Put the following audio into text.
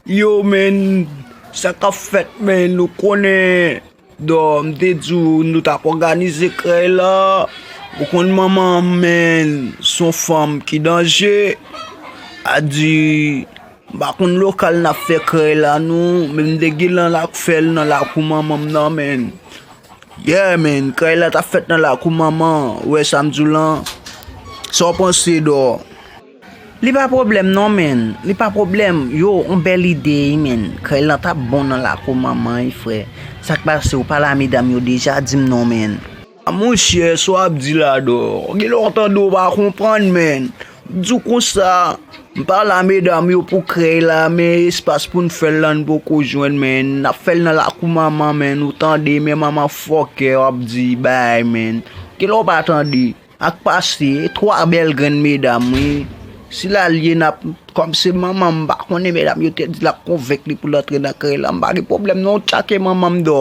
Yo men, sa ka fet men, nou konen do mte djou nou tak organize kre la. Ou kon maman men, son femme ki danje. A di, bakon lokal na fe kre la nou, men de gilan la fel nan la kou maman nan men. Yeah men, kre la ta fet nan la kou maman, we samdou lan. So pense do. Li pa problem non men, li pa problem, yo, on bel ide men, kre lan ta bon nan la kou maman frère. Sak pase ou pala midam yo deja dim non men. Mon chè, so ap di la do, ki lontan do ba kompran men. Djou kon sa, mpala medam yo pou kre la, men espas pou n'fel lan boko jwen men. Na fel nan la kou maman men, ou tande men maman fokke ap di bay men. Ki lon pa tande, ak pase, 3 bel gren medam we. Si la liye na, kom se maman mba, konen medam yo te di la konvek li pou l'entre nan kre la, mba ge problem non chake maman do.